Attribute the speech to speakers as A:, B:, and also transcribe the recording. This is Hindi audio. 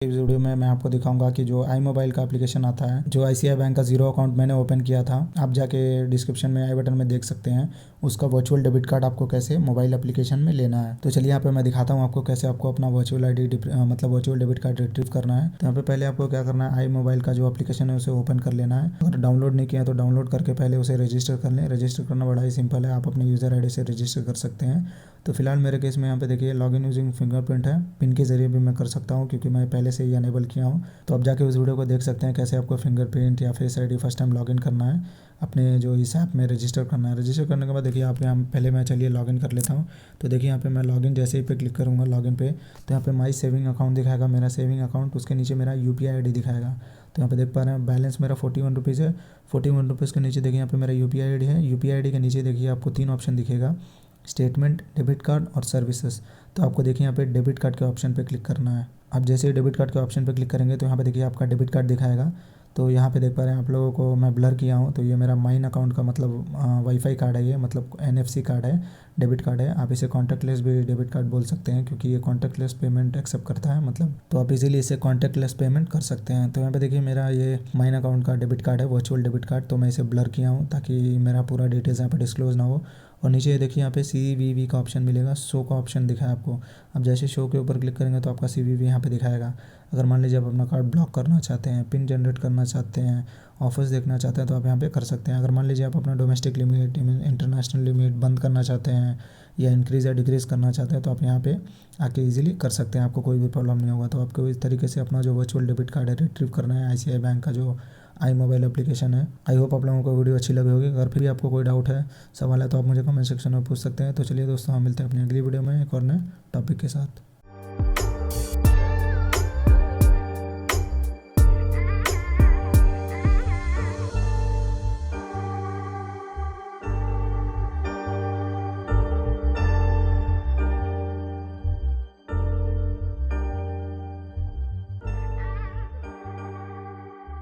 A: इस वीडियो में मैं आपको दिखाऊंगा कि जो iMobile का एप्लीकेशन आता है, जो ICICI बैंक का जीरो अकाउंट मैंने ओपन किया था, आप जाके डिस्क्रिप्शन में आई बटन में देख सकते हैं। उसका वर्चुअल डेबिट कार्ड आपको कैसे मोबाइल एप्लीकेशन में लेना है। तो चलिए यहाँ पे मैं दिखाता हूँ आपको कैसे आपको अपना वर्चुअल मतलब वर्चुअल डेबिट कार्ड रिट्रीव करना है। तो यहाँ पे पहले आपको क्या करना है, iMobile का जो एप्लीकेशन है उसे ओपन कर लेना है। अगर डाउनलोड नहीं किया तो डाउनलोड करके पहले उसे रजिस्टर कर लें। रजिस्टर करना बड़ा ही सिंपल है, आप अपने यूज़र ID से रजिस्टर कर सकते हैं। तो फिलहाल मेरे केस में यहाँ पे देखिए लॉगिन यूजिंग फिंगरप्रिंट है, पिन के जरिए भी मैं कर सकता हूँ क्योंकि मैं पहले से ही अनेबल किया हूँ। तो आप जाके उस वीडियो को देख सकते हैं कैसे आपको फिंगरप्रिंट या face ID first time login करना है, अपने जो इस ऐप में रजिस्टर करना है। रजिस्टर करने के बाद देखिए आप यहाँ पहले मैं चलिए लॉगिन कर लेता हूँ। तो देखिए यहाँ पे मैं लॉगिन जैसे ही पे क्लिक करूँगा लॉगिन पे, तो यहाँ पे माई सेविंग अकाउंट दिखाएगा, मेरा सेविंग अकाउंट, उसके नीचे मेरा UPI ID दिखाएगा। तो यहाँ पे देख पा रहे हैं बैलेंस मेरा 41 रुपीज़ है। 41 रुपीज़ के नीचे देखिए यहाँ पे मेरा UPI ID है। UPI ID के नीचे देखिए आपको 3 ऑप्शन दिखेगा, स्टेटमेंट, डेबिट कार्ड और सर्विसेज। तो आपको देखिए यहाँ पे डेबिट कार्ड के ऑप्शन पे क्लिक करना है। आप जैसे ही डेबिट कार्ड के ऑप्शन पे क्लिक करेंगे तो यहाँ पे देखिए आपका डेबिट कार्ड दिखाएगा। तो यहाँ पे देख पा रहे हैं आप लोगों को मैं ब्लर किया हूँ, तो ये मेरा माइन अकाउंट का मतलब वाईफाई कार्ड है, ये मतलब NFC कार्ड है, डेबिट कार्ड है। आप इसे कॉन्टैक्टलेस भी डेबिट कार्ड बोल सकते हैं क्योंकि ये कॉन्टैक्टलेस पेमेंट एक्सेप्ट करता है, मतलब तो आप इजीली इसे कॉन्टैक्टलेस पेमेंट कर सकते हैं। तो यहाँ पे देखिए मेरा ये माइन अकाउंट का डेबिट कार्ड है, वर्चुअल डेबिट कार्ड, तो मैं इसे ब्लर किया हूँ ताकि मेरा पूरा डिटेल्स यहाँ पे डिस्क्लोज ना हो। और नीचे ये देखिए यहाँ पे CVV का ऑप्शन मिलेगा, शो का ऑप्शन दिखा है आपको। अब जैसे शो के ऊपर क्लिक करेंगे तो आपका CVV यहाँ पे दिखाएगा। अगर मान लीजिए आप अपना कार्ड ब्लॉक करना चाहते हैं, पिन जनरेट करना चाहते हैं, ऑफर्स देखना चाहते हैं, तो आप यहाँ पे कर सकते हैं। अगर मान लीजिए आप अपना डोमेस्टिक लिमिट, इंटरनेशनल लिमिट बंद करना चाहते हैं या इंक्रीज़ या डिक्रीज़ करना चाहते हैं तो आप यहाँ पे आके इजीली कर सकते हैं, आपको कोई भी प्रॉब्लम नहीं होगा। तो आपको इस तरीके से अपना जो वर्चुअल डेबिट कार्ड है रिट्रीव करना है ICICI बैंक का जो iMobile एप्लीकेशन है। आई होप आप लोगों को वीडियो अच्छी लगी होगी। अगर फिर भी आपको कोई डाउट है, सवाल है, तो आप मुझे कमेंट सेक्शन में पूछ सकते हैं। तो चलिए दोस्तों, हम मिलते हैं अपनी अगली वीडियो में एक और नए टॉपिक के साथ।